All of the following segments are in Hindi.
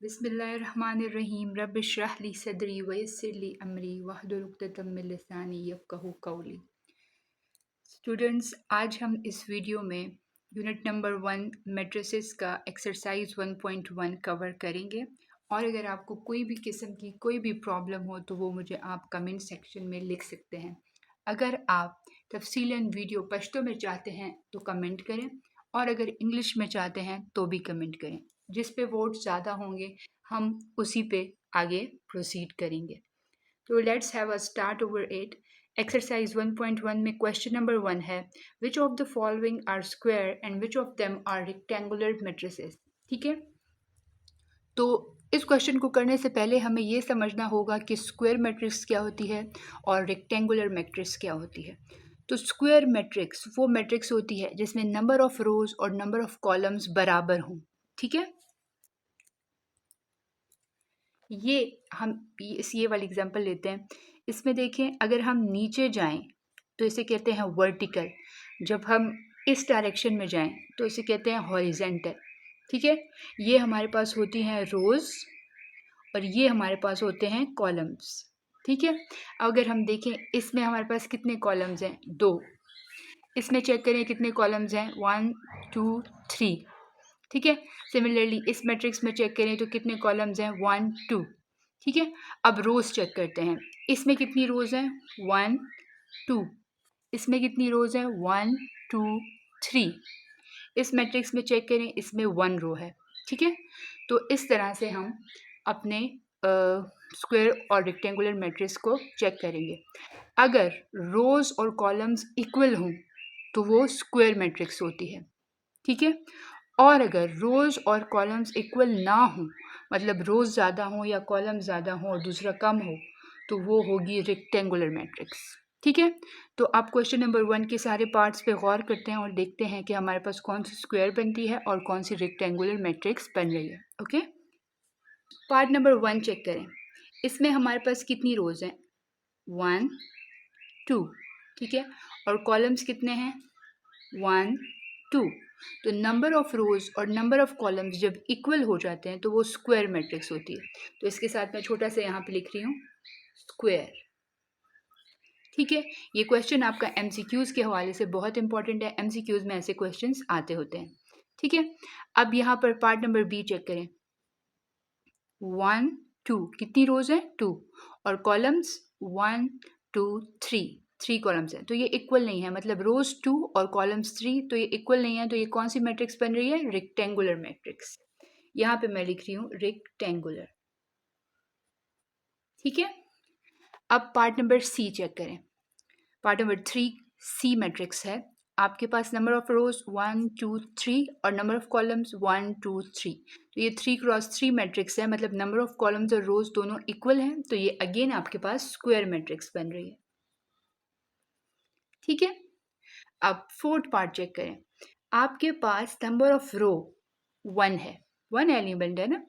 बिस्मिल्लाहिर्रहमानिर्रहीम रब्बिश्रह ली सदरी वयस्सिर ली अमरी वहलुल उक़दतम मिन लिसानी यफ़क़हू क़ौली। स्टूडेंट्स, आज हम इस वीडियो में यूनिट नंबर 1 मैट्रिसेस का एक्सरसाइज 1.1 कवर करेंगे। और अगर आपको कोई भी किस्म की कोई भी प्रॉब्लम हो तो वो मुझे आप कमेंट सेक्शन में लिख सकते हैं। अगर आप तफसीलन वीडियो पश्तो में चाहते हैं तो कमेंट करें, और अगर इंग्लिश में चाहते हैं तो भी कमेंट करें। जिस पे वोट ज़्यादा होंगे हम उसी पे आगे प्रोसीड करेंगे। तो let's have a start over it. Exercise 1.1 में क्वेश्चन नंबर 1 है, which of the following are square and which of them are rectangular matrices. ठीक है, तो इस क्वेश्चन को करने से पहले हमें ये समझना होगा कि स्क्वायर मैट्रिक्स क्या होती है और रेक्टेंगुलर मैट्रिक्स क्या होती है। तो स्क्वायर मैट्रिक्स वो मैट्रिक्स होती है जिसमें नंबर ऑफ रोज और नंबर ऑफ कॉलम्स बराबर हों। ठीक है, ये वाली एग्जांपल लेते हैं। इसमें देखें, अगर हम नीचे जाएं तो इसे कहते हैं वर्टिकल, जब हम इस डायरेक्शन में जाएं तो इसे कहते हैं हॉरिजेंटल। ठीक है, ये हमारे पास होती हैं रोज और ये हमारे पास होते हैं कॉलम्स। ठीक है, अगर हम देखें इसमें हमारे पास कितने कॉलम्स हैं, 2। इसमें चेक करें कितने कॉलम्स हैं, 1 2 3। ठीक है, सिमिलरली इस मैट्रिक्स में चेक करें तो कितने कॉलम्स हैं, 1 2। ठीक है, अब रोज चेक करते हैं, इसमें कितनी रोज हैं, 1 2। इसमें कितनी रोज हैं, 1 2 3। इस मैट्रिक्स में चेक करें, इसमें 1 रो है। ठीक है, तो इस तरह से हम अपने स्क्वायर और रेक्टेंगुलर मैट्रिक्स को चेक करेंगे। अगर रोज और कॉलम्स इक्वल हों तो वो स्क्वायर मैट्रिक्स होती है। ठीक है, और अगर रोज और कॉलम्स इक्वल ना हो, मतलब रोज ज़्यादा हो या कॉलम ज़्यादा हो और दूसरा कम हो, तो वो होगी रेक्टेंगुलर मैट्रिक्स। ठीक है, तो आप क्वेश्चन नंबर 1 के सारे पार्ट्स पे गौर करते हैं और देखते हैं कि हमारे पास कौन सी स्क्वायर बनती है और कौन सी रेक्टेंगुलर मैट्रिक्स बन रही है। ओके, पार्ट नंबर 1 चेक करें, इसमें हमारे पास कितनी रोज हैं, 1 2। ठीक है, और कॉलम्स कितने हैं, 1 2। तो नंबर ऑफ रोज और नंबर ऑफ कॉलम्स जब इक्वल हो जाते हैं तो वो स्क्वायर मैट्रिक्स होती है। तो इसके साथ मैं छोटा सा यहाँ पे लिख रही हूँ स्क्वायर। ठीक है, ये क्वेश्चन आपका एमसीक्यूज के हवाले से बहुत इंपॉर्टेंट है, एमसीक्यूज में ऐसे क्वेश्चंस आते होते हैं। ठीक है, अब यहाँ पर पार्ट नंबर बी चेक करें, 1 2 कितनी रोज है, 2, और कॉलम्स 1 2 3 कॉलम्स हैं, तो ये इक्वल नहीं है, मतलब रोज 2 और कॉलम्स 3, तो ये इक्वल नहीं है। तो ये कौन सी मैट्रिक्स बन रही है, रेक्टेंगुलर मैट्रिक्स। यहाँ पे मैं लिख रही हूँ रेक्टेंगुलर। ठीक है, अब पार्ट नंबर सी चेक करें, पार्ट नंबर 3 सी मैट्रिक्स है। आपके पास नंबर ऑफ रोज 1 2 3 और नंबर ऑफ कॉलम्स 1 2 3। तो ये 3 क्रॉस 3 मैट्रिक्स है, मतलब नंबर ऑफ कॉलम्स और रोज दोनों इक्वल हैं, तो ये अगेन आपके पास स्क्वायर मैट्रिक्स बन रही है। ठीक है, अब फोर्थ पार्ट चेक करें, आपके पास नंबर ऑफ रो 1 है, 1 एलिमेंट है ना,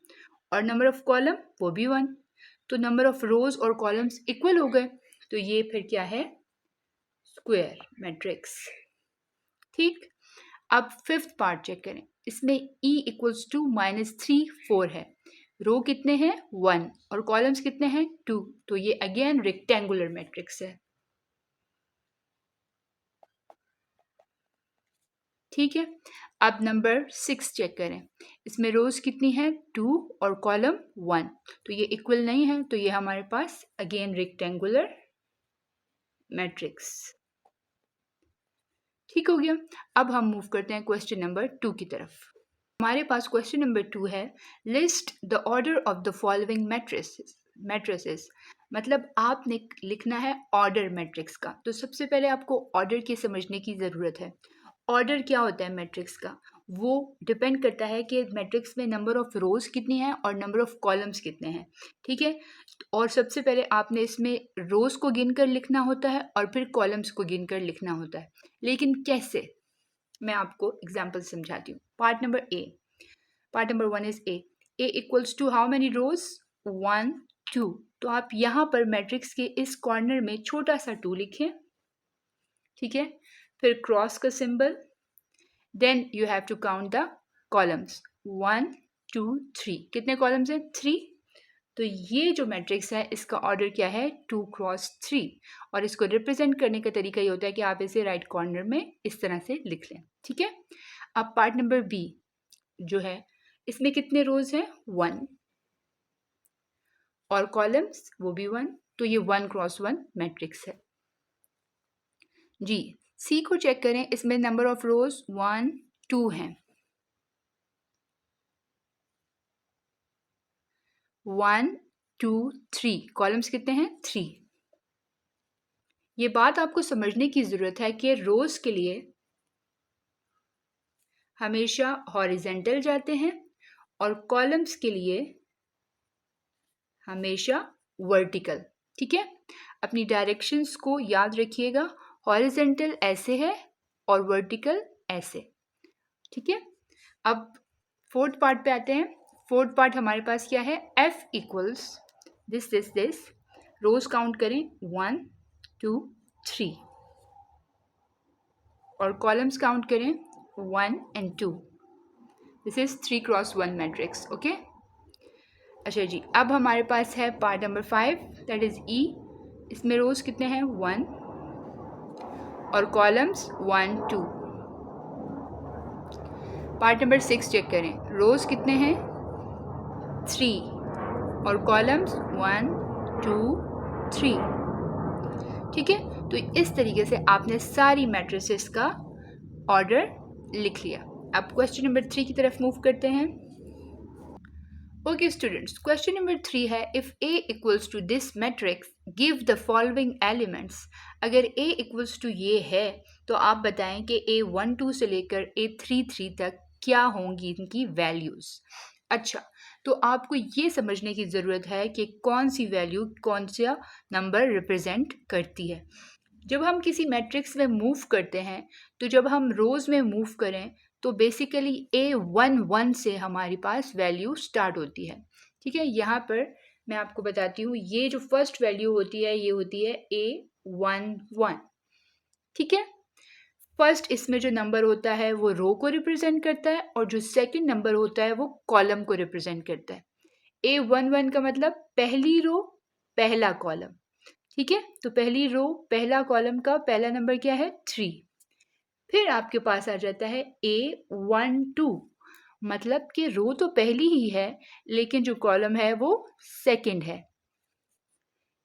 और नंबर ऑफ कॉलम वो भी 1, तो नंबर ऑफ रोज और कॉलम्स इक्वल हो गए, तो ये फिर क्या है, स्क्वायर मैट्रिक्स। ठीक, अब फिफ्थ पार्ट चेक करें, इसमें e इक्वल्स टू -3 4 है, रो कितने हैं, 1, और कॉलम्स कितने हैं, 2, तो ये अगेन रेक्टेंगुलर मैट्रिक्स है। ठीक है, अब नंबर 6 चेक करें, इसमें रोज कितनी है, 2, और कॉलम 1, तो ये इक्वल नहीं है, तो ये हमारे पास अगेन रेक्टेंगुलर मैट्रिक्स। ठीक हो गया, अब हम मूव करते हैं क्वेश्चन नंबर 2 की तरफ। हमारे पास क्वेश्चन नंबर 2 है, list the order of the following matrices. मतलब आपने लिखना है ऑर्डर मैट्रिक्स का। तो सबसे पहले आपको ऑर्डर की समझने की ज़रूरत है। ऑर्डर क्या होता है मैट्रिक्स का, वो डिपेंड करता है कि मैट्रिक्स में नंबर ऑफ रोज कितनी है और नंबर ऑफ कॉलम्स कितने हैं। ठीक है, और सबसे पहले आपने इसमें रोज को गिनकर लिखना होता है और फिर कॉलम्स को गिनकर लिखना होता है। लेकिन कैसे, मैं आपको एग्जाम्पल समझाती हूँ। Part number 1 is A equals to how many rows, 1 2। तो आप यहाँ पर मैट्रिक्स के इस कॉर्नर में छोटा सा 2 लिखें। ठीक है, फिर क्रॉस का symbol, then you have to count the columns, 1 2 3। कितने कॉलम्स हैं? 3। तो ये जो मैट्रिक्स है इसका ऑर्डर क्या है? 2 क्रॉस 3। और इसको रिप्रेजेंट करने का तरीका ये होता है कि आप इसे राइट कॉर्नर में इस तरह से लिख लें। ठीक है। अब पार्ट नंबर बी जो है, इसमें कितने रोज हैं? 1। और कॉलम्स वो भी 1। तो ये 1 क्रॉस 1 मैट्रिक्स है जी। सी को चेक करें, इसमें नंबर ऑफ रोज 1 2 हैं। 1 2 3। कॉलम्स कितने हैं? 3। ये बात आपको समझने की ज़रूरत है कि रोज के लिए हमेशा हॉरिजेंटल जाते हैं और कॉलम्स के लिए हमेशा वर्टिकल। ठीक है। अपनी डायरेक्शंस को याद रखिएगा, हॉरिजेंटल ऐसे है और वर्टिकल ऐसे। ठीक है। अब फोर्थ पार्ट पे आते हैं। फोर्थ पार्ट हमारे पास क्या है? F equals this rows count करें 1 2 3 और कॉलम्स काउंट करें 1 and 2। This is 3 cross 1 matrix. Okay. अच्छा जी, अब हमारे पास है part number 5 that is E। इसमें रोज कितने हैं? 1 और कॉलम्स 1 2। पार्ट नंबर 6 चेक करें, रोज कितने हैं? 3 और कॉलम्स 1 2 3। ठीक है। तो इस तरीके से आपने सारी मैट्रिसेस का ऑर्डर लिख लिया। अब क्वेश्चन नंबर 3 की तरफ मूव करते हैं। ओके स्टूडेंट्स, क्वेश्चन नंबर 3 है, if A equals to this matrix give the following elements. अगर A इक्वल्स टू ये है तो आप बताएं कि A12 से लेकर A33 तक क्या होंगी इनकी वैल्यूज़। अच्छा, तो आपको ये समझने की ज़रूरत है कि कौन सी वैल्यू कौन सा नंबर रिप्रेजेंट करती है। जब हम किसी मैट्रिक्स में मूव करते हैं, तो जब हम रोज़ में मूव करें तो बेसिकली A11 से हमारे पास वैल्यू स्टार्ट होती है। ठीक है। यहाँ पर मैं आपको बताती हूँ, ये जो फर्स्ट वैल्यू होती है ये होती है A11। ठीक है। फर्स्ट इसमें जो नंबर होता है वो रो को रिप्रेजेंट करता है और जो सेकंड नंबर होता है वो कॉलम को रिप्रेजेंट करता है। A11 का मतलब पहली रो पहला कॉलम। ठीक है। तो पहली रो पहला कॉलम का पहला नंबर क्या है? 3। फिर आपके पास आ जाता है A12, मतलब कि रो तो पहली ही है लेकिन जो कॉलम है वो सेकंड है।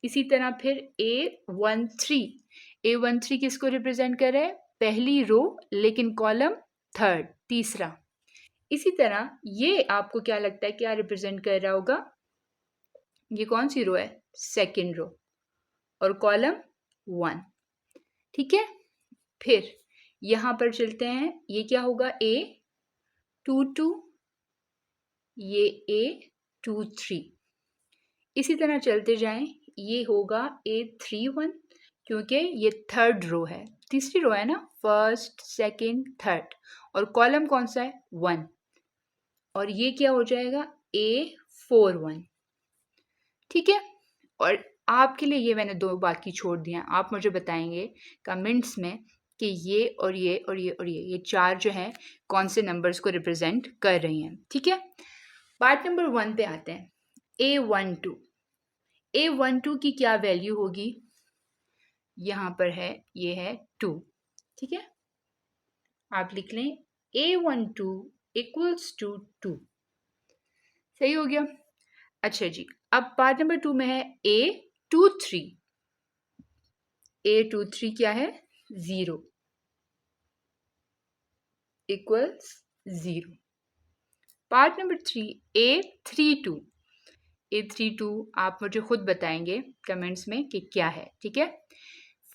इसी तरह फिर A13 किसको रिप्रेजेंट कर रहा है? पहली रो लेकिन कॉलम थर्ड, तीसरा। इसी तरह ये आपको क्या लगता है क्या रिप्रेजेंट कर रहा होगा? ये कौन सी रो है? सेकंड रो और कॉलम 1। ठीक है। फिर यहाँ पर चलते हैं, ये क्या होगा? A22, ये A23। इसी तरह चलते जाएं, ये होगा A31 क्योंकि ये थर्ड रो है, तीसरी रो है ना, फर्स्ट सेकंड थर्ड, और कॉलम कौन सा है? 1। और ये क्या हो जाएगा? A41। ठीक है। और आपके लिए ये मैंने 2 बाकी छोड़ दिया, आप मुझे बताएंगे कमेंट्स में कि ये और ये और ये और ये 4 जो हैं कौन से नंबर्स को रिप्रेजेंट कर रही हैं। ठीक है। पार्ट नंबर 1 पे आते हैं। A12 की क्या वैल्यू होगी? यहाँ पर है, ये है 2। ठीक है। आप लिख लें A12 इक्वल्स टू 2। सही हो गया। अच्छा जी, अब पार्ट नंबर 2 में है A23। A23 क्या है? 0 equals 0। Part number 3 A32। A32 आप मुझे खुद बताएंगे कमेंट्स में कि क्या है। ठीक है।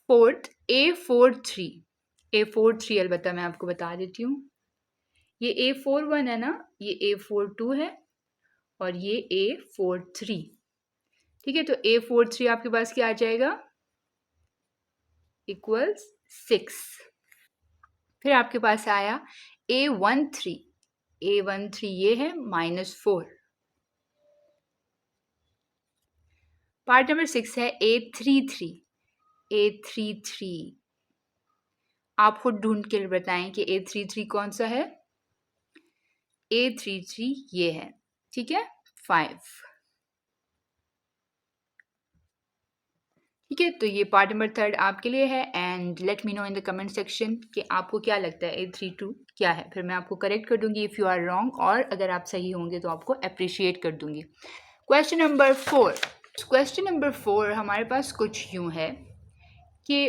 फोर्थ A43 अलबत्ता मैं आपको बता देती हूँ, ये A41 है ना, ये A42 है और ये A43। ठीक है। तो A43 आपके पास क्या आ जाएगा? इक्वल्स 6। फिर आपके पास आया A13 ये है -4। पार्ट नंबर 6 है A33। आप खुद ढूंढ के बताएं कि A33 कौन सा है। A33 ये है, ठीक है, 5। ठीक है, तो ये पार्ट नंबर 3 आपके लिए है and let me know in the comment section कि आपको क्या लगता है A32 क्या है, फिर मैं आपको करेक्ट कर दूंगी इफ़ यू आर रॉन्ग, और अगर आप सही होंगे तो आपको अप्रिशिएट कर दूंगी। Question number 4। क्वेश्चन नंबर 4 हमारे पास कुछ यूं है कि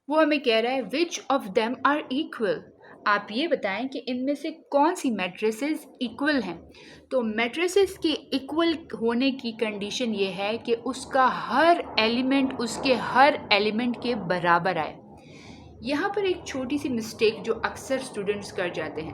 वो हमें कह रहा है which of them are equal. आप ये बताएं कि इनमें से कौन सी मैट्रिसेस इक्वल हैं। तो मैट्रिसेस के इक्वल होने की कंडीशन ये है कि उसका हर एलिमेंट उसके हर एलिमेंट के बराबर आए। यहाँ पर एक छोटी सी मिस्टेक जो अक्सर स्टूडेंट्स कर जाते हैं,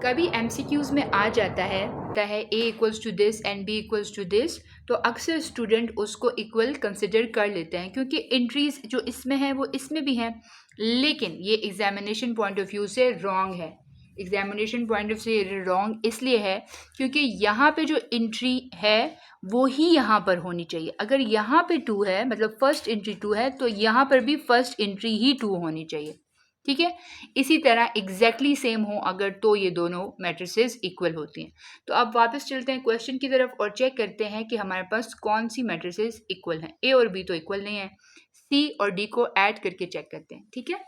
कभी एमसीक्यूज़ में आ जाता है A equals to this and B equals to this, तो अक्सर स्टूडेंट उसको इक्वल कंसिडर कर लेते हैं क्योंकि एंट्रीज जो इसमें है वो इसमें भी हैं, लेकिन ये एग्जामिनेशन पॉइंट ऑफ व्यू से रॉन्ग है। एग्जामिनेशन पॉइंट ऑफ से रॉन्ग इसलिए है क्योंकि यहाँ पे जो एंट्री है वो ही यहाँ पर होनी चाहिए। अगर यहाँ पे 2 है, मतलब फर्स्ट एंट्री 2 है, तो यहाँ पर भी फर्स्ट एंट्री ही 2 होनी चाहिए। ठीक है, इसी तरह एग्जैक्टली सेम हो अगर, तो ये दोनों मैट्रिसेस इक्वल होती हैं। तो अब वापस चलते हैं क्वेश्चन की तरफ और चेक करते हैं कि हमारे पास कौन सी मैट्रिसेस इक्वल हैं। ए और बी तो इक्वल नहीं है, सी और डी को ऐड करके चेक करते हैं। ठीक है,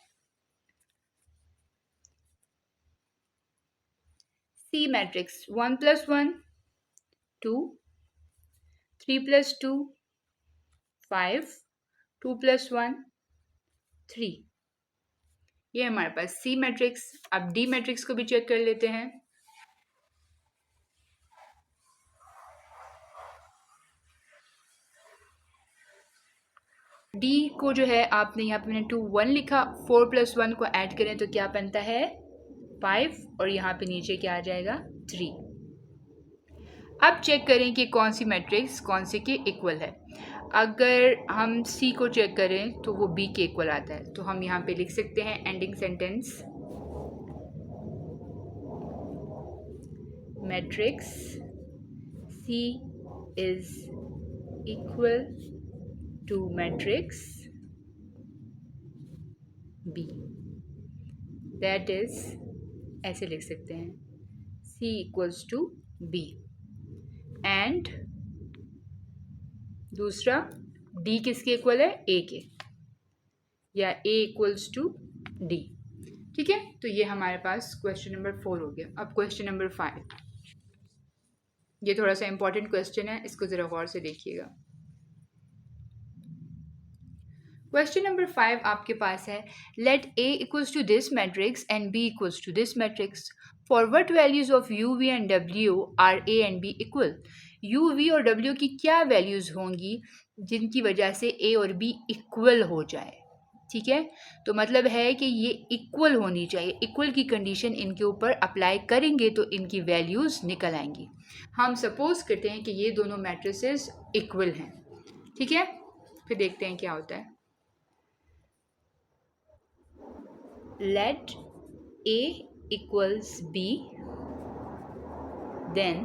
सी मैट्रिक्स 1 + 1 2, 3 + 2 5, 2 + 1 3, ये हमारे पास सी मैट्रिक्स। अब डी मैट्रिक्स को भी चेक कर लेते हैं। डी को जो है आपने यहाँ पे मैंने 2 1 लिखा, 4 + 1 को ऐड करें तो क्या बनता है 5, और यहाँ पे नीचे क्या आ जाएगा 3। अब चेक करें कि कौन सी मैट्रिक्स कौन से के इक्वल है। अगर हम सी को चेक करें तो वो बी के इक्वल आता है, तो हम यहाँ पे लिख सकते हैं ending sentence, matrix C is equal to matrix B. That is, ऐसे लिख सकते हैं C equals to B। And दूसरा D किसके इक्वल है, A के, या A इक्वल्स टू D। ठीक है, तो ये हमारे पास क्वेश्चन नंबर 4 हो गया। अब क्वेश्चन नंबर 5, ये थोड़ा सा इंपॉर्टेंट क्वेश्चन है, इसको ज़रा गौर से देखिएगा। क्वेश्चन नंबर 5 आपके पास है, let A equals to this matrix and B equals to this matrix, for what values of U V and W are A and B equal. U V और W की क्या वैल्यूज होंगी जिनकी वजह से A और B इक्वल हो जाए। ठीक है, तो मतलब है कि ये इक्वल होनी चाहिए, इक्वल की कंडीशन इनके ऊपर अप्लाई करेंगे तो इनकी वैल्यूज निकल आएंगी। हम सपोज करते हैं कि ये दोनों मैट्रिसेस इक्वल हैं। ठीक है, फिर देखते हैं क्या होता है। Let A equals B, then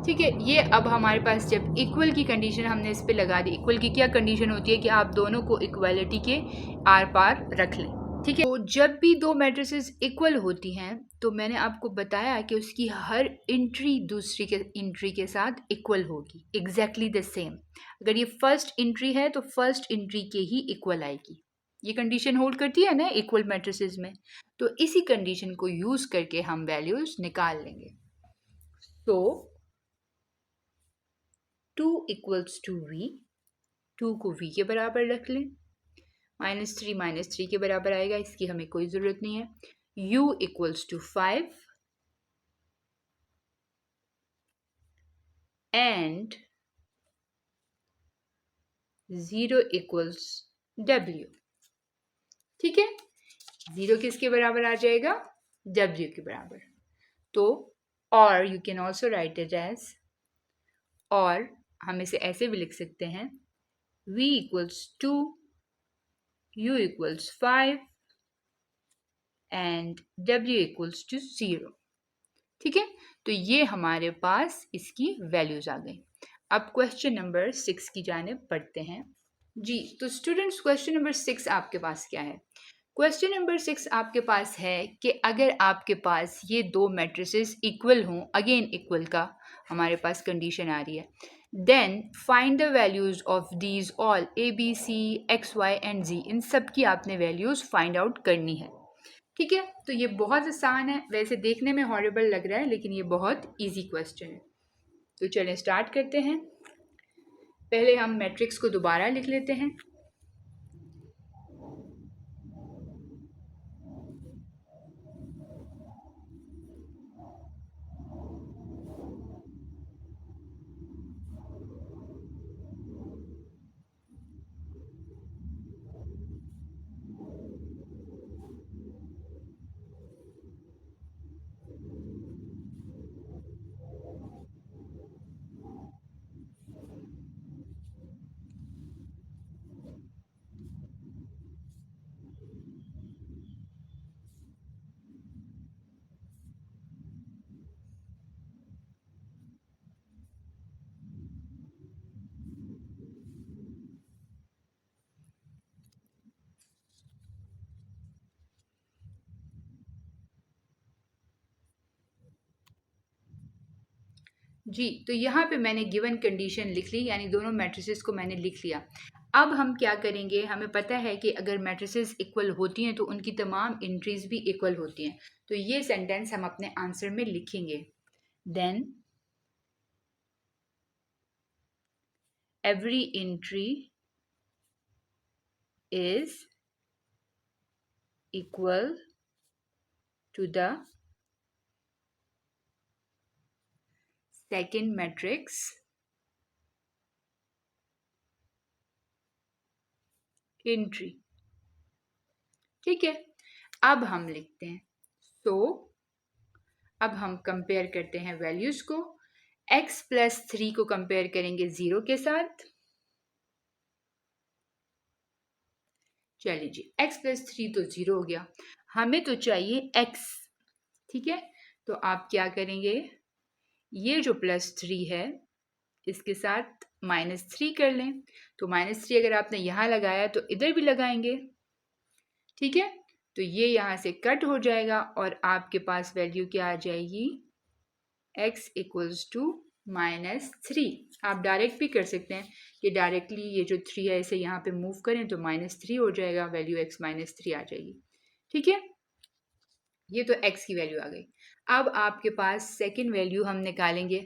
ठीक है, ये अब हमारे पास जब इक्वल की कंडीशन हमने इस पे लगा दी, इक्वल की क्या कंडीशन होती है कि आप दोनों को इक्वालिटी के आर पार रख लें। ठीक है, तो जब भी दो मैट्रिसेस इक्वल होती हैं तो मैंने आपको बताया कि उसकी हर एंट्री दूसरी के एंट्री के साथ इक्वल होगी, एग्जैक्टली द सेम। अगर ये फर्स्ट एंट्री है तो फर्स्ट एंट्री के ही इक्वल आएगी। ये कंडीशन होल्ड करती है ना इक्वल मैट्रिसेस में, तो इसी कंडीशन को यूज करके हम वैल्यूज निकाल लेंगे। तो 2 इक्वल्स टू v, 2 को v के बराबर रख लें, -3 के बराबर आएगा, इसकी हमें कोई ज़रूरत नहीं है। u equals to 5 and 0 equals w। ठीक है, 0 किसके बराबर आ जाएगा, w के बराबर। तो और you can also write it as, और हम इसे ऐसे भी लिख सकते हैं v equals 2, u equals 5 and w equals to 0। ठीक है, तो ये हमारे पास इसकी वैल्यूज़ आ गई। अब क्वेश्चन नंबर 6 की जानिब पढ़ते हैं। जी, तो स्टूडेंट्स क्वेश्चन नंबर 6 आपके पास क्या है? क्वेश्चन नंबर 6 आपके पास है कि अगर आपके पास ये दो मैट्रिसेस इक्वल हों, अगेन इक्वल का हमारे पास कंडीशन आ रही है, then find the values of these all A B C X Y and Z, इन सब की आपने वैल्यूज़ फाइंड आउट करनी है। ठीक है, तो ये बहुत आसान है, वैसे देखने में हॉरिबल लग रहा है लेकिन ये बहुत ईजी क्वेश्चन है। तो चलें स्टार्ट करते हैं। पहले हम मैट्रिक्स को दोबारा लिख लेते हैं। जी, तो यहाँ पे मैंने गिवन कंडीशन लिख ली, यानी दोनों मैट्रिसेस को मैंने लिख लिया। अब हम क्या करेंगे, हमें पता है कि अगर मैट्रिसेस इक्वल होती हैं तो उनकी तमाम एंट्रीज भी इक्वल होती हैं। तो ये सेंटेंस हम अपने आंसर में लिखेंगे। Then every entry is equal to the second matrix entry. ठीक है, अब हम लिखते हैं, तो अब हम कंपेयर करते हैं वैल्यूज को। x प्लस 3 को कंपेयर करेंगे 0 के साथ। चलिए जी, x प्लस 3 तो 0 हो गया, हमें तो चाहिए x। ठीक है, तो आप क्या करेंगे, ये जो प्लस 3 है इसके साथ -3 कर लें। तो -3 अगर आपने यहाँ लगाया तो इधर भी लगाएंगे। ठीक है, तो ये यहाँ से कट हो जाएगा और आपके पास वैल्यू क्या आ जाएगी, x इक्वल्स टू -3। आप डायरेक्ट भी कर सकते हैं कि डायरेक्टली ये जो 3 है इसे यहाँ पे मूव करें तो -3 हो जाएगा, वैल्यू x -3 आ जाएगी। ठीक है, ये तो x की वैल्यू आ गई। अब आपके पास सेकंड वैल्यू हम निकालेंगे।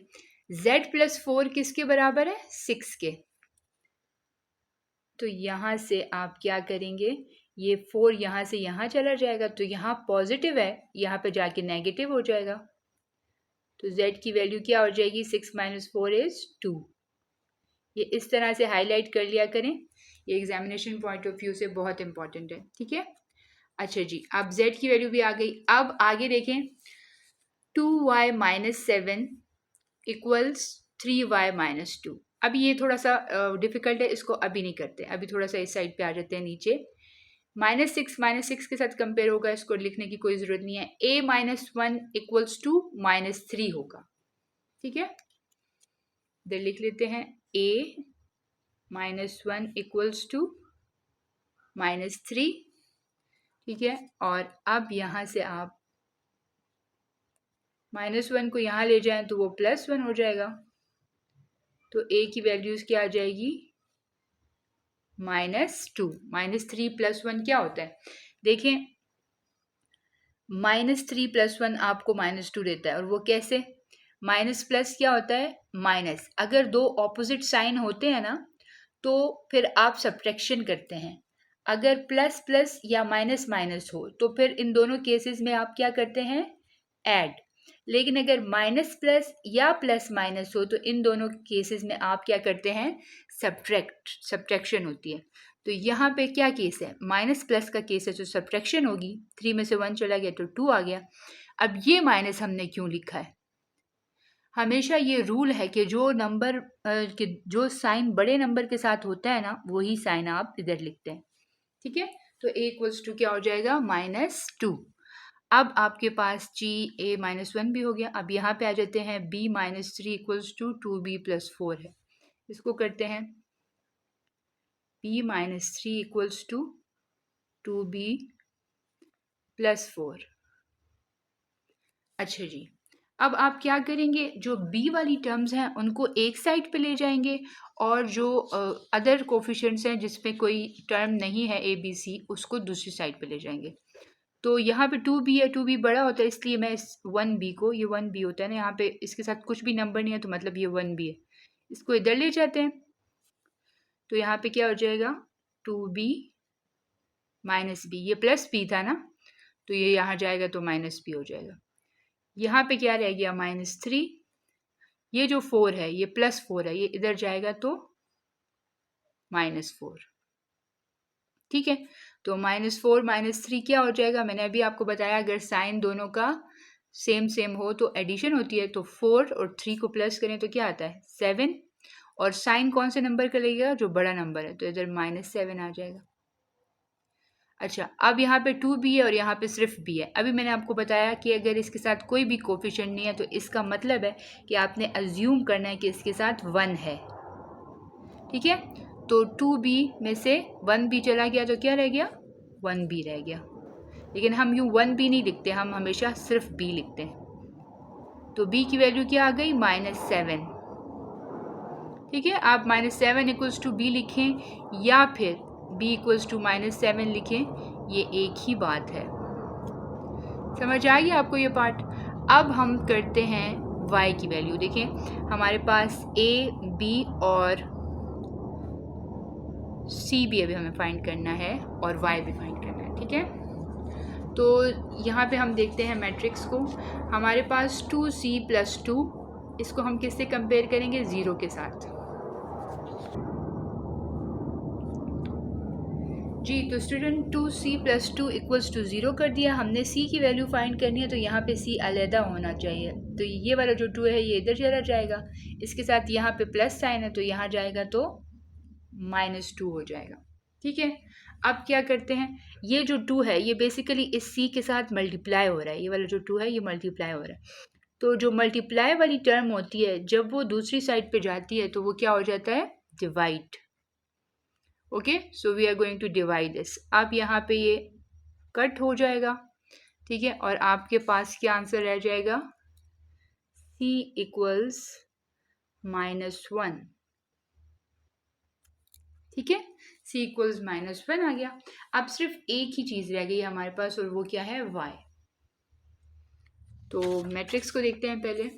z प्लस 4 किसके बराबर है, 6 के। तो यहाँ से आप क्या करेंगे, ये 4 यहाँ से यहाँ चला जाएगा, तो यहाँ पॉजिटिव है, यहाँ पे जाके नेगेटिव हो जाएगा। तो z की वैल्यू क्या हो जाएगी, 6 माइनस 4 इज 2। ये इस तरह से हाईलाइट कर लिया करें, ये एग्जामिनेशन पॉइंट ऑफ व्यू से बहुत इंपॉर्टेंट है। ठीक है, अच्छा जी, अब z की वैल्यू भी आ गई। अब आगे देखें, 2y minus 7 equals 3y minus 2। अब ये थोड़ा सा डिफिकल्ट है, इसको अभी नहीं करते, अभी थोड़ा सा इस साइड पे आ जाते हैं नीचे। -6 के साथ कंपेयर होगा, इसको लिखने की कोई ज़रूरत नहीं है। a माइनस 1 इक्वल्स टू -3 होगा। ठीक है, इधर लिख लेते हैं, a माइनस 1 इक्वल्स टू -3। ठीक है, और अब यहाँ से आप -1 को यहाँ ले जाएं तो वो +1 हो जाएगा। तो a की वैल्यूज़ क्या आ जाएगी, -2। -3 + 1 क्या होता है, देखें, -3 + 1 आपको -2 देता है, और वो कैसे, माइनस प्लस क्या होता है, माइनस। अगर दो ऑपोजिट साइन होते हैं ना तो फिर आप सब्ट्रैक्शन करते हैं। अगर प्लस प्लस या माइनस माइनस हो तो फिर इन दोनों केसेस में आप क्या करते हैं, ऐड। लेकिन अगर माइनस प्लस या प्लस माइनस हो तो इन दोनों केसेस में आप क्या करते हैं, सब्ट्रैक्शन होती है। तो यहाँ पे क्या केस है, माइनस प्लस का केस है, तो सब्ट्रैक्शन होगी। 3 में से 1 चला गया तो 2 आ गया। अब ये माइनस हमने क्यों लिखा है, हमेशा ये रूल है कि जो नंबर कि जो साइन बड़े नंबर के साथ होता है ना, वही साइन आप इधर लिखते हैं। ठीक है, तो a इक्वल्स टू क्या हो जाएगा, -2। अब आपके पास g a -1 भी हो गया। अब यहाँ पे आ जाते हैं b -3 इक्वल्स टू 2b + 4 है। इसको करते हैं b -3 इक्वल्स टू 2b + 4। अच्छा जी, अब आप क्या करेंगे, जो b वाली टर्म्स हैं उनको एक साइड पे ले जाएंगे और जो अदर कोफिशिएंट्स हैं जिसमें कोई टर्म नहीं है a b c उसको दूसरी साइड पे ले जाएंगे। तो यहाँ पे 2b है, 2b बड़ा होता है इसलिए मैं इस 1b को, ये 1b होता है ना, यहाँ पे इसके साथ कुछ भी नंबर नहीं है तो मतलब ये 1b है, इसको इधर ले जाते हैं। तो यहाँ पे क्या हो जाएगा 2b -b, ये प्लस b था ना, तो ये यहाँ जाएगा तो -b हो जाएगा। यहाँ पे क्या रह गया -3, ये जो 4 है ये +4 है, ये इधर जाएगा तो -4। ठीक है, तो -4 -3 क्या हो जाएगा, मैंने अभी आपको बताया अगर साइन दोनों का सेम सेम हो तो एडिशन होती है। तो 4 और 3 को प्लस करें तो क्या आता है 7, और साइन कौन से नंबर का लगेगा, जो बड़ा नंबर है, तो इधर -7 आ जाएगा। अच्छा, अब यहाँ पे 2b है और यहाँ पे सिर्फ b है। अभी मैंने आपको बताया कि अगर इसके साथ कोई भी कोफिशिएंट नहीं है तो इसका मतलब है कि आपने अज्यूम करना है कि इसके साथ 1 है। ठीक है, तो 2b में से 1b चला गया तो क्या रह गया 1b रह गया। लेकिन हम यूँ 1b नहीं लिखते, हम हमेशा सिर्फ b लिखते हैं। तो b की वैल्यू क्या आ गई -7। ठीक है, आप -7 इक्वल्स टू b लिखें या फिर b इक्वल्स टू -7 लिखें, ये एक ही बात है। समझ आ गया आपको ये पार्ट। अब हम करते हैं y की वैल्यू। देखें हमारे पास a b और c भी अभी हमें फाइंड करना है और y भी फाइंड करना है। ठीक है, तो यहाँ पे हम देखते हैं मैट्रिक्स को। हमारे पास 2c + 2, इसको हम किससे कंपेयर करेंगे 0 के साथ। जी, तो स्टूडेंट 2c + 2 इक्वल्स टू 0 कर दिया। हमने c की वैल्यू फाइंड करनी है तो यहाँ पे c अलहदा होना चाहिए। तो ये वाला जो 2 है ये इधर चला जाएगा, इसके साथ यहाँ पे प्लस साइन है तो यहाँ जाएगा तो -2 हो जाएगा। ठीक है, अब क्या करते हैं, ये जो 2 है ये बेसिकली इस c के साथ मल्टीप्लाई हो रहा है। ये वाला जो 2 है ये मल्टीप्लाई हो रहा है। तो जो मल्टीप्लाई वाली टर्म होती है जब वो दूसरी साइड पे जाती है तो वो क्या हो जाता है divide. Okay, so we are going to divide this. अब यहाँ पे ये कट हो जाएगा। ठीक है, और आपके पास क्या आंसर रह जाएगा c इक्वल्स -1। ठीक है, c इक्वल्स -1 आ गया। अब सिर्फ एक ही चीज़ रह गई हमारे पास और वो क्या है y। तो मैट्रिक्स को देखते हैं पहले।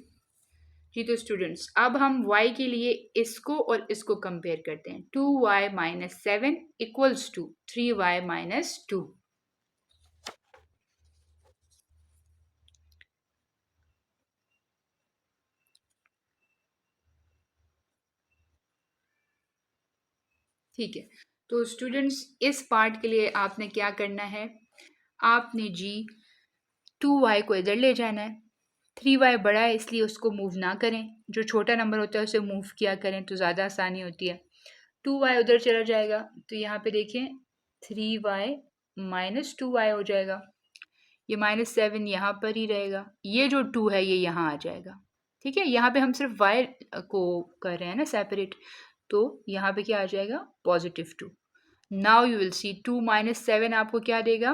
जी, तो स्टूडेंट्स अब हम y के लिए इसको और इसको कंपेयर करते हैं। 2y - 7 equals to 3y - 2। ठीक है, तो स्टूडेंट्स इस पार्ट के लिए आपने क्या करना है, आपने जी 2y को इधर ले जाना है। 3y बड़ा है इसलिए उसको मूव ना करें, जो छोटा नंबर होता है उसे मूव किया करें तो ज़्यादा आसानी होती है। 2y उधर चला जाएगा तो यहाँ पे देखें 3y - 2y हो जाएगा। ये -7 यहाँ पर ही रहेगा, ये जो 2 है ये यहाँ आ जाएगा। ठीक है, यहाँ पे हम सिर्फ y को कर रहे हैं ना सेपरेट, तो यहाँ पे क्या आ जाएगा +2। नाउ यू विल सी 2 - 7 आपको क्या देगा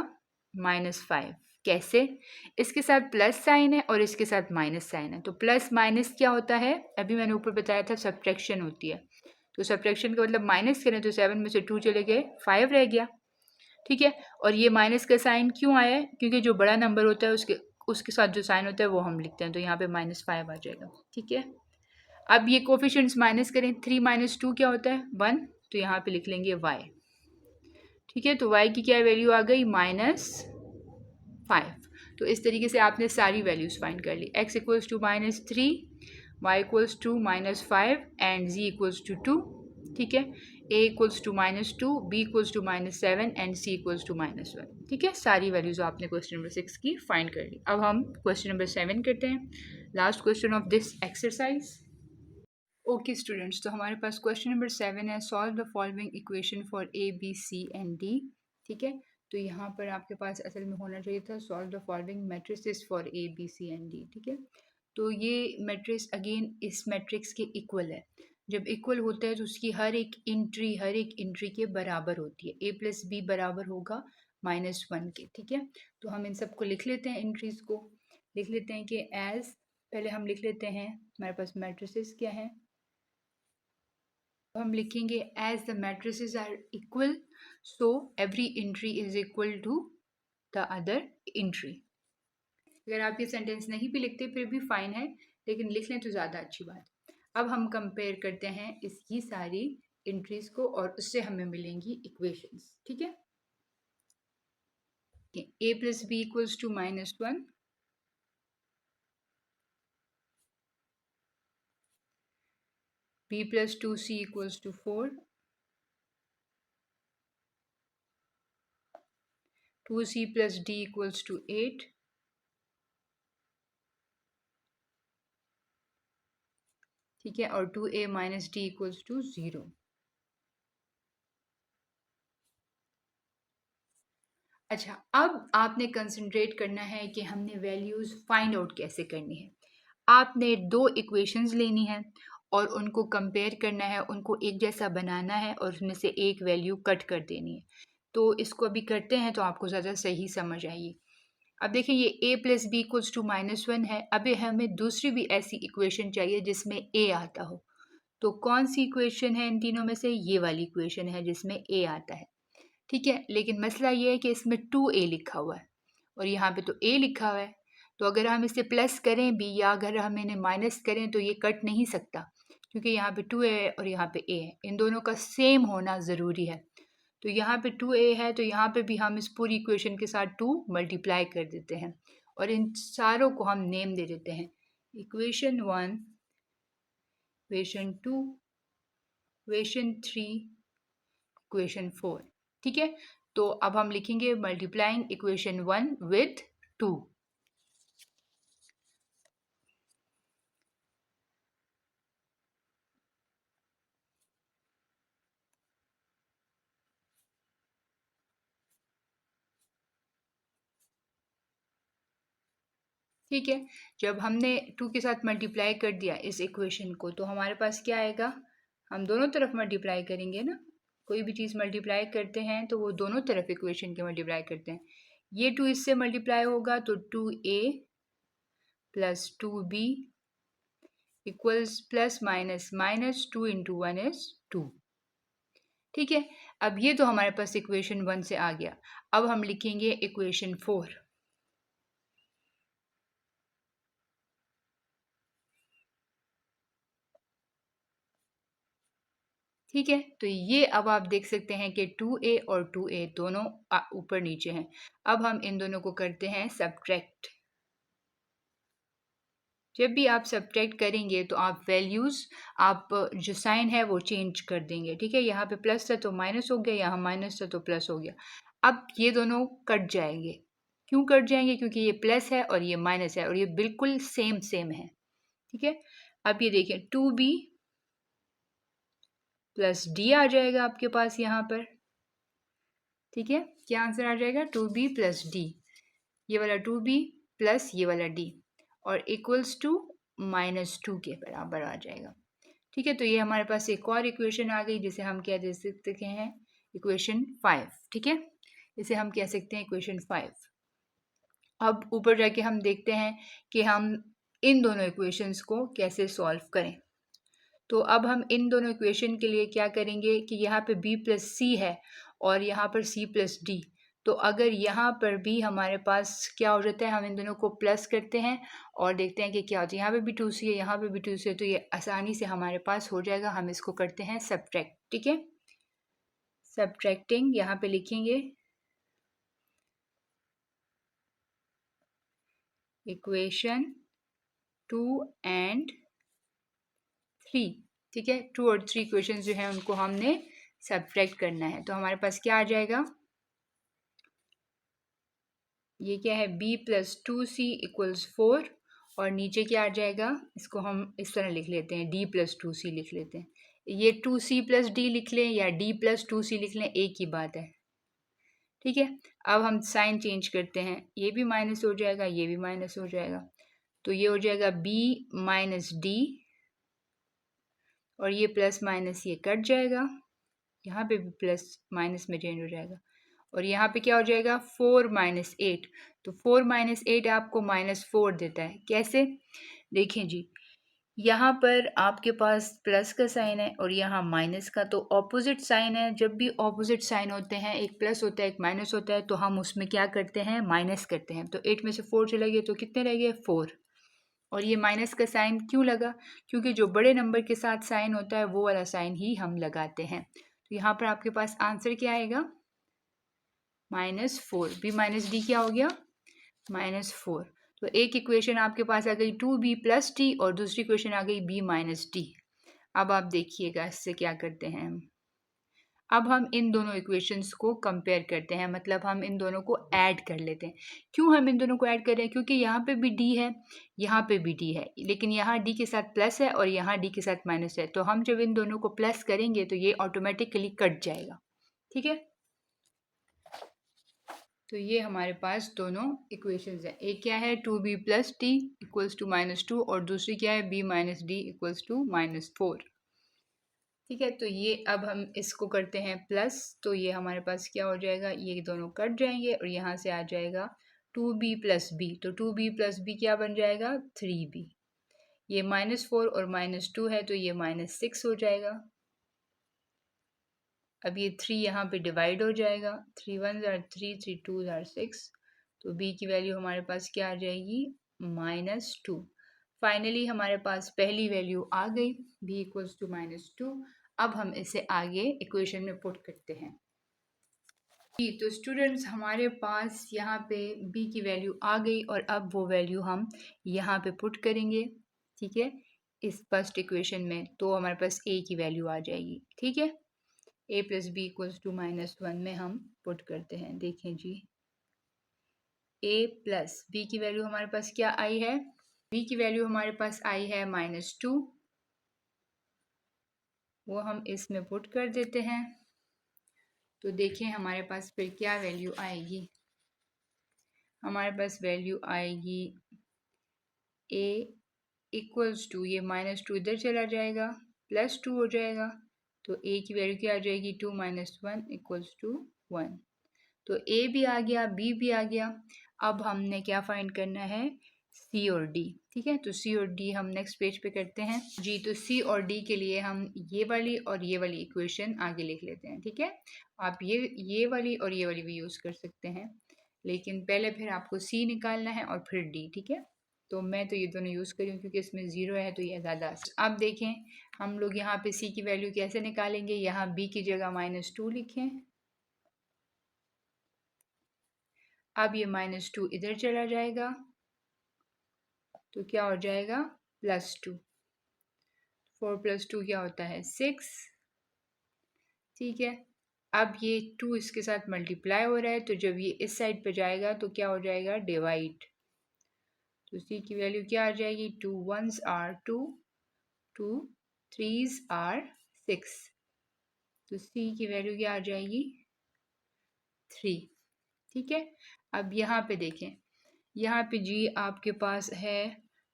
-5। कैसे, इसके साथ प्लस साइन है और इसके साथ माइनस साइन है, तो प्लस माइनस क्या होता है, अभी मैंने ऊपर बताया था सब्ट्रैक्शन होती है। तो सब्ट्रैक्शन का मतलब माइनस करें तो 7 में से 2 चले गए 5 रह गया। ठीक है, और ये माइनस का साइन क्यों आया है, क्योंकि जो बड़ा नंबर होता है उसके साथ जो साइन होता है वो हम लिखते हैं, तो यहाँ पे -5 आ जाएगा। ठीक है, अब ये कोफिशिएंट्स माइनस करें, 3 - 2 क्या होता है 1, तो यहाँ पे लिख लेंगे y। ठीक है, तो y की क्या वैल्यू आ गई -5। तो इस तरीके से आपने सारी वैल्यूज़ फाइंड कर ली। x equals to -3, y equals to -5 and z equals to 2। ठीक है, a equals to -2, b equals to -7 and c equals to -1। ठीक है, सारी वैल्यूज़ आपने क्वेश्चन नंबर 6 की फाइंड कर ली। अब हम क्वेश्चन नंबर 7 करते हैं, last question of this exercise. Okay students, तो हमारे पास क्वेश्चन नंबर 7 है, solve the following equation for a b c and d। ठीक है, तो यहाँ पर आपके पास असल में होना चाहिए था solve the following matrices for A B C and D, ठीक है। तो ये मैट्रिक्स अगेन इस मैट्रिक्स के इक्वल है। जब इक्वल होता है तो उसकी हर एक एंट्री के बराबर होती है। ए प्लस बी बराबर होगा -1 के, ठीक है। तो हम इन सबको लिख लेते हैं, एंट्रीज को लिख लेते हैं कि एज, पहले हम लिख लेते हैं हमारे पास मैट्रिसेस क्या है। हम लिखेंगे as the matrices are equal so every entry is equal to the other entry. अगर आप ये सेंटेंस नहीं भी लिखते फिर भी फाइन है, लेकिन लिख लें तो ज़्यादा अच्छी बात। अब हम कंपेयर करते हैं इसकी सारी एंट्रीज को और उससे हमें मिलेंगी इक्वेशंस, ठीक है। a plus B equals to -1, b plus 2c equals to 4, 2c plus d equals to 8, ठीक है, और 2a minus D equals to 0। अच्छा, अब आपने कंसंट्रेट करना है कि हमने वैल्यूज़ फाइंड आउट कैसे करनी है। आपने दो इक्वेशंस लेनी है और उनको कंपेयर करना है, उनको एक जैसा बनाना है और उसमें से एक वैल्यू कट कर देनी है। तो इसको अभी करते हैं तो आपको ज़्यादा सही समझ आएगी। अब देखिए ये a plus B equals to -1 है। अभी हमें दूसरी भी ऐसी इक्वेशन चाहिए जिसमें a आता हो। तो कौन सी इक्वेशन है इन तीनों में से? ये वाली इक्वेशन है जिसमें a आता है, ठीक है। लेकिन मसला ये है कि इसमें 2a लिखा हुआ है और यहाँ पे तो a लिखा हुआ है। तो अगर हम इसे प्लस करें भी या अगर हम इन्हें माइनस करें तो ये कट नहीं सकता, क्योंकि यहाँ पे 2a है और यहाँ पे a है। इन दोनों का सेम होना ज़रूरी है। तो यहाँ पे 2a है तो यहाँ पे भी हम इस पूरी इक्वेशन के साथ 2 मल्टीप्लाई कर देते हैं और इन सारों को हम नेम दे देते हैं। इक्वेशन 1, इक्वेशन 2, इक्वेशन 3, इक्वेशन 4, ठीक है। तो अब हम लिखेंगे मल्टीप्लाइंग इक्वेशन 1 विथ 2। ठीक है, जब हमने 2 के साथ मल्टीप्लाई कर दिया इस इक्वेशन को तो हमारे पास क्या आएगा? हम दोनों तरफ मल्टीप्लाई करेंगे ना। कोई भी चीज़ मल्टीप्लाई करते हैं तो वो दोनों तरफ इक्वेशन के मल्टीप्लाई करते हैं। ये 2 इससे मल्टीप्लाई होगा तो 2a plus 2b equals plus minus minus 2 into 1 is 2, ठीक है। अब ये तो हमारे पास इक्वेशन 1 से आ गया। अब हम लिखेंगे इक्वेशन 4। ठीक है, तो ये अब आप देख सकते हैं कि 2a और 2a दोनों ऊपर नीचे हैं। अब हम इन दोनों को करते हैं सब्ट्रैक्ट। जब भी आप सब्ट्रैक्ट करेंगे तो आप वैल्यूज़, आप जो साइन है वो चेंज कर देंगे, ठीक है। यहाँ पे प्लस था तो माइनस हो गया, यहाँ माइनस था तो प्लस हो गया। अब ये दोनों कट जाएंगे। क्यों कट जाएंगे? क्योंकि ये प्लस है और ये माइनस है और ये बिल्कुल सेम सेम है, ठीक है। अब ये देखिए 2b प्लस डी आ जाएगा आपके पास यहाँ पर, ठीक है। क्या आंसर आ जाएगा? 2b प्लस डी, ये वाला 2b प्लस ये वाला d और इक्वल्स टू -2 के बराबर आ जाएगा, ठीक है। तो ये हमारे पास एक और इक्वेशन आ गई जिसे हम क्या दे सकते हैं? इक्वेशन 5, ठीक है। इसे हम कह सकते हैं इक्वेशन 5। अब ऊपर जाके हम देखते हैं कि हम इन दोनों इक्वेशंस को कैसे सॉल्व करें। तो अब हम इन दोनों इक्वेशन के लिए क्या करेंगे कि यहाँ पे b प्लस सी है और यहाँ पर c प्लस डी। तो अगर यहाँ पर भी हमारे पास क्या हो जाता है, हम इन दोनों को प्लस करते हैं और देखते हैं कि क्या होता है। यहाँ पे भी 2c है, यहाँ पे भी 2c है, तो ये आसानी से हमारे पास हो जाएगा। हम इसको करते हैं सब्ट्रैक्ट, ठीक है। सब्ट्रैक्टिंग यहाँ पे लिखेंगे इक्वेशन 2 एंड 3, ठीक है। 2 और 3 इक्वेशंस जो हैं उनको हमने सब्ट्रैक्ट करना है। तो हमारे पास क्या आ जाएगा? ये क्या है? b प्लस 2c इक्वल्स 4 और नीचे क्या आ जाएगा? इसको हम इस तरह लिख लेते हैं, d प्लस 2c लिख लेते हैं। ये 2c प्लस d लिख लें या d प्लस 2c लिख लें, एक ही बात है, ठीक है, अब हम साइन चेंज करते हैं, ये भी माइनस हो जाएगा, ये भी माइनस हो जाएगा, तो ये हो जाएगा बी माइनस डी, और ये प्लस माइनस ये कट जाएगा, यहाँ पे भी प्लस माइनस में चेंज हो जाएगा, और यहाँ पे क्या हो जाएगा 4 माइनस 8, तो 4 माइनस 8 आपको -4 देता है। कैसे? देखें जी, यहाँ पर आपके पास प्लस का साइन है और यहाँ माइनस का, तो ऑपोजिट साइन है। जब भी ऑपोजिट साइन होते हैं, एक प्लस होता है एक माइनस होता है, तो हम उसमें क्या करते हैं, माइनस करते हैं। तो 8 में से 4 चले गए तो कितने रह गए 4, और ये माइनस का साइन क्यों लगा, क्योंकि जो बड़े नंबर के साथ साइन होता है वो वाला साइन ही हम लगाते हैं। तो यहाँ पर आपके पास आंसर क्या आएगा, -4, बी माइनस डी क्या हो गया, -4। तो एक इक्वेशन आपके पास आ गई 2b प्लस टी, और दूसरी इक्वेशन आ गई b माइनस टी। अब आप देखिएगा इससे क्या करते हैं हम, अब हम इन दोनों इक्वेशंस को कंपेयर करते हैं, मतलब हम इन दोनों को ऐड कर लेते हैं। क्यों हम इन दोनों को ऐड कर रहे हैं, क्योंकि यहाँ पे भी d है, यहाँ पे भी d है, लेकिन यहाँ d के साथ प्लस है और यहाँ d के साथ माइनस है, तो हम जब इन दोनों को प्लस करेंगे तो ये ऑटोमेटिकली कट जाएगा। ठीक है, तो ये हमारे पास दोनों इक्वेशंस हैं। एक क्या है 2b plus T equals to -2, और दूसरी क्या है b minus D equals to -4। ठीक है, तो ये अब हम इसको करते हैं प्लस, तो ये हमारे पास क्या हो जाएगा, ये दोनों कट जाएंगे और यहाँ से आ जाएगा 2b प्लस बी, तो 2b प्लस बी क्या बन जाएगा 3b। ये -4 और -2 है तो ये -6 हो जाएगा। अब ये 3 यहाँ पे डिवाइड हो जाएगा, 3 1 आर 3, 3 2 आर 6, तो b की वैल्यू हमारे पास क्या आ जाएगी -2। फाइनली हमारे पास पहली वैल्यू आ गई, b इक्वल्स टू -2। अब हम इसे आगे इक्वेशन में पुट करते हैं जी। तो स्टूडेंट्स हमारे पास यहाँ पे b की वैल्यू आ गई, और अब वो वैल्यू हम यहाँ पे पुट करेंगे। ठीक है, इस फर्स्ट इक्वेशन में, तो हमारे पास a की वैल्यू आ जाएगी। ठीक है, a plus B equals to -1 में हम पुट करते हैं। देखें जी, a प्लस बी की वैल्यू हमारे पास क्या आई है, b की वैल्यू हमारे पास आई है -2, वो हम इसमें पुट कर देते हैं। तो देखें हमारे पास फिर क्या वैल्यू आएगी, हमारे पास वैल्यू आएगी a इक्वल्स टू, ये -2 इधर चला जाएगा, +2 हो जाएगा, तो a की वैल्यू क्या आ जाएगी 2 - 1 इक्वल्स टू 1। तो a भी आ गया, b भी आ गया। अब हमने क्या फाइंड करना है, c और d। ठीक है, तो c और d हम नेक्स्ट पेज पे करते हैं जी। तो c और d के लिए हम ये वाली और ये वाली इक्वेशन आगे लिख लेते हैं। ठीक है, आप ये वाली और ये वाली भी यूज़ कर सकते हैं, लेकिन पहले फिर आपको c निकालना है और फिर d। ठीक है, तो मैं तो ये दोनों यूज़ करी हूँ क्योंकि इसमें 0 है तो ये ज़्यादा। अब देखें हम लोग यहाँ पे c की वैल्यू कैसे निकालेंगे, यहाँ b की जगह -2 लिखें। अब ये -2 इधर चला जाएगा, तो क्या हो जाएगा +2, 4 + 2 क्या होता है 6। ठीक है, अब ये 2 इसके साथ मल्टीप्लाई हो रहा है, तो जब ये इस साइड पे जाएगा तो क्या हो जाएगा डिवाइड। तो c की वैल्यू क्या आ जाएगी, 2 1s आर 2, 2 3s आर 6, तो c की वैल्यू क्या आ जाएगी 3। ठीक है, अब यहाँ पे देखें, यहाँ पे जी आपके पास है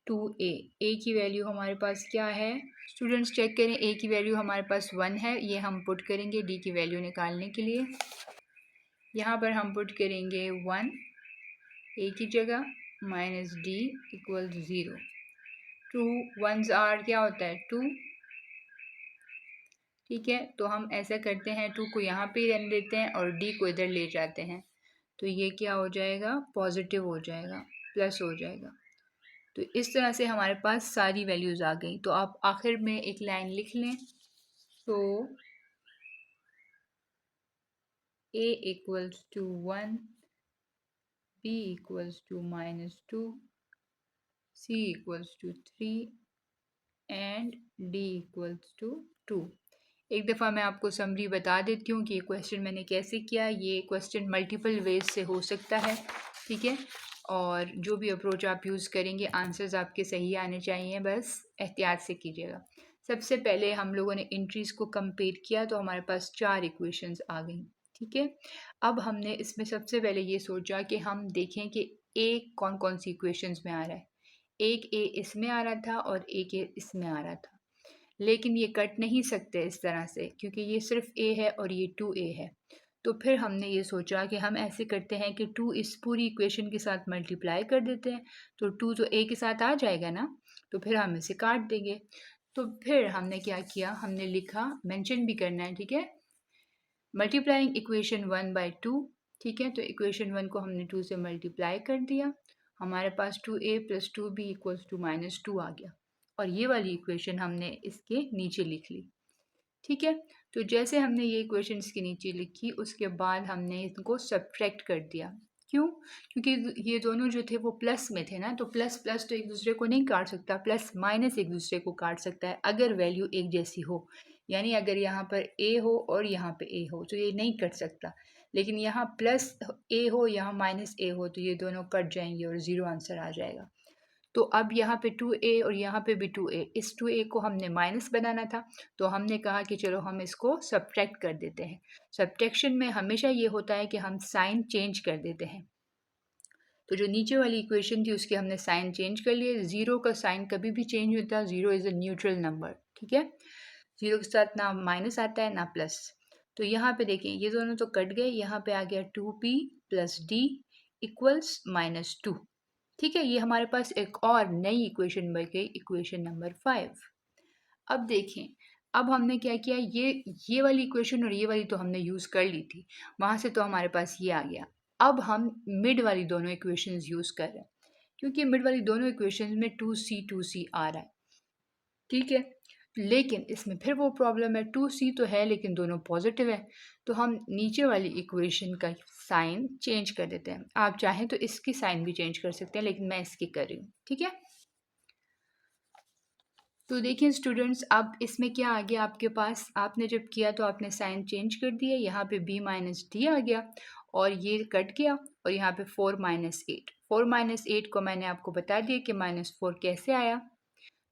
2a, a की वैल्यू हमारे पास क्या है स्टूडेंट्स, चेक करें, a की वैल्यू हमारे पास 1 है, ये हम पुट करेंगे d की वैल्यू निकालने के लिए। यहाँ पर हम पुट करेंगे 1 a की जगह -d इक्वल 0। 2 1s आर क्या होता है 2। ठीक है, तो हम ऐसा करते हैं 2 को यहाँ पे रहने देते हैं और d को इधर ले जाते हैं, तो ये क्या हो जाएगा पॉजिटिव हो जाएगा, प्लस हो जाएगा। तो इस तरह से हमारे पास सारी वैल्यूज़ आ गई। तो आप आखिर में एक लाइन लिख लें, तो a equals to 1, b equals to -2, c equals to 3 and d equals to 2। एक दफ़ा मैं आपको समरी बता देती हूँ कि ये क्वेश्चन मैंने कैसे किया। ये क्वेश्चन मल्टीपल वेज से हो सकता है। ठीक है, और जो भी अप्रोच आप यूज़ करेंगे आंसर्स आपके सही आने चाहिए, बस एहतियात से कीजिएगा। सबसे पहले हम लोगों ने एंट्रीज़ को कंपेयर किया तो हमारे पास 4 इक्वेशंस आ गई। ठीक है। अब हमने इसमें सबसे पहले ये सोचा कि हम देखें कि ए कौन कौन सी इक्वेशंस में आ रहा है। एक ए इसमें आ रहा था और एक ए इसमें आ रहा था, लेकिन ये कट नहीं सकते इस तरह से क्योंकि ये सिर्फ ए है और ये 2a है। तो फिर हमने ये सोचा कि हम ऐसे करते हैं कि 2 इस पूरी इक्वेशन के साथ मल्टीप्लाई कर देते हैं, तो 2 तो a के साथ आ जाएगा ना, तो फिर हम इसे काट देंगे। तो फिर हमने क्या किया, हमने लिखा, मेंशन भी करना है, ठीक है, मल्टीप्लाइंग इक्वेशन 1/2। ठीक है, तो इक्वेशन 1 को हमने 2 से मल्टीप्लाई कर दिया, हमारे पास 2a + 2b = -2 आ गया, और ये वाली इक्वेशन हमने इसके नीचे लिख ली। ठीक है, तो जैसे हमने ये इक्वेशन इसके नीचे लिखी, उसके बाद हमने इनको सब्ट्रैक्ट कर दिया। क्यों? क्योंकि ये दोनों जो थे वो प्लस में थे ना, तो प्लस प्लस तो एक दूसरे को नहीं काट सकता, प्लस माइनस एक दूसरे को काट सकता है अगर वैल्यू एक जैसी हो। यानी अगर यहाँ पर ए हो और यहाँ पे ए हो तो ये नहीं कट सकता, लेकिन यहाँ प्लस ए हो, यहाँ माइनस ए हो, तो ये दोनों कट जाएंगे और ज़ीरो आंसर आ जाएगा। तो अब यहाँ पे 2a और यहाँ पे भी 2a, इस 2a को हमने माइनस बनाना था, तो हमने कहा कि चलो हम इसको सब्ट्रैक्ट कर देते हैं। सब्ट्रैक्शन में हमेशा ये होता है कि हम साइन चेंज कर देते हैं। तो जो नीचे वाली इक्वेशन थी उसके हमने साइन चेंज कर लिए। ज़ीरो का साइन कभी भी चेंज होता है, zero is a neutral number, ठीक है। ज़ीरो के साथ ना माइनस आता है ना प्लस। तो यहाँ पे देखें ये दोनों तो कट गए, यहाँ पे आ गया 2p + d = -2। ठीक है, ये हमारे पास एक और नई इक्वेशन बन गई, इक्वेशन नंबर 5। अब देखें, अब हमने क्या किया, ये वाली इक्वेशन और ये वाली तो हमने यूज़ कर ली थी, वहाँ से तो हमारे पास ये आ गया। अब हम मिड वाली दोनों इक्वेशंस यूज़ कर रहे हैं, क्योंकि मिड वाली दोनों इक्वेशंस में 2c आ रहा है, ठीक है। लेकिन इसमें फिर वो प्रॉब्लम है, 2c तो है लेकिन दोनों पॉजिटिव है, तो हम नीचे वाली इक्वेशन का साइन चेंज कर देते हैं। आप चाहें तो इसकी साइन भी चेंज कर सकते हैं, लेकिन मैं इसकी कर रही हूँ, ठीक है। तो देखिए स्टूडेंट्स, अब इसमें क्या आ गया आपके पास, आपने जब किया तो आपने साइन चेंज कर दिया, यहाँ पे b - d आ गया और ये कट गया, और यहाँ पे 4 - 8, 4 - 8 को मैंने आपको बता दिया कि -4 कैसे आया,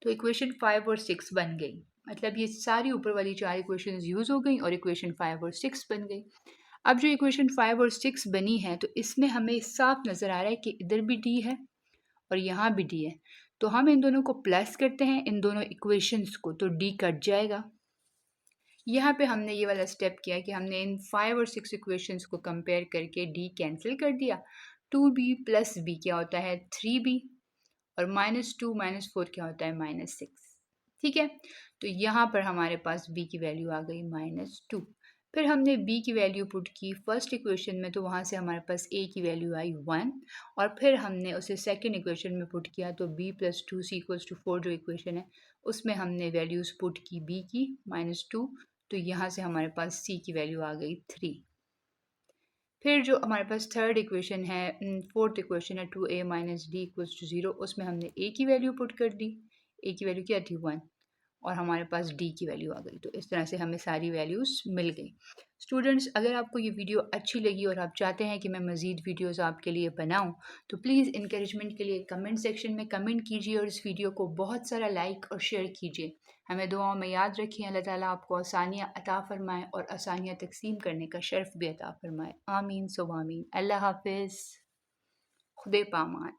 तो इक्वेशन 5 और 6 बन गई। मतलब ये सारी ऊपर वाली चार इक्वेशन यूज़ हो गई और इक्वेशन 5 और 6 बन गई। अब जो इक्वेशन 5 और 6 बनी है, तो इसमें हमें साफ नज़र आ रहा है कि इधर भी d है और यहाँ भी d है, तो हम इन दोनों को प्लस करते हैं, इन दोनों इक्वेशंस को, तो d कट जाएगा। यहाँ पे हमने ये वाला स्टेप किया कि हमने इन 5 और 6 इक्वेशंस को कंपेयर करके d कैंसिल कर दिया। 2b + b क्या होता है 3b, और -2 - 4 क्या होता है -6, ठीक है। तो यहाँ पर हमारे पास b की वैल्यू आ गई -2। फिर हमने b की वैल्यू पुट की फर्स्ट इक्वेशन में, तो वहाँ से हमारे पास a की वैल्यू आई 1, और फिर हमने उसे सेकंड इक्वेशन में पुट किया, तो b + 2c = 4 जो इक्वेशन है उसमें हमने वैल्यूज़ पुट की b की -2, तो यहाँ से हमारे पास c की वैल्यू आ गई 3। फिर जो हमारे पास थर्ड इक्वेशन है, फोर्थ इक्वेशन है 2a - d = 0, उसमें हमने a की वैल्यू पुट कर दी, a की वैल्यू क्या थी 1, और हमारे पास d की वैल्यू आ गई। तो इस तरह से हमें सारी वैल्यूज़ मिल गई। स्टूडेंट्स, अगर आपको ये वीडियो अच्छी लगी और आप चाहते हैं कि मैं मज़ीद वीडियोज़ आपके लिए बनाऊँ, तो प्लीज़ इनकरेजमेंट के लिए कमेंट सेक्शन में कमेंट कीजिए और इस वीडियो को बहुत सारा लाइक और शेयर कीजिए। हमें दुआओं में याद रखिए। अल्लाह ताला आपको आसानियाँ अता फ़रमाए और आसानियाँ तक़सीम करने का शर्फ़ भी अता फ़रमाए। आमीन सुम्मा आमीन। अल्लाह हाफ़िज़। खुदे पामान।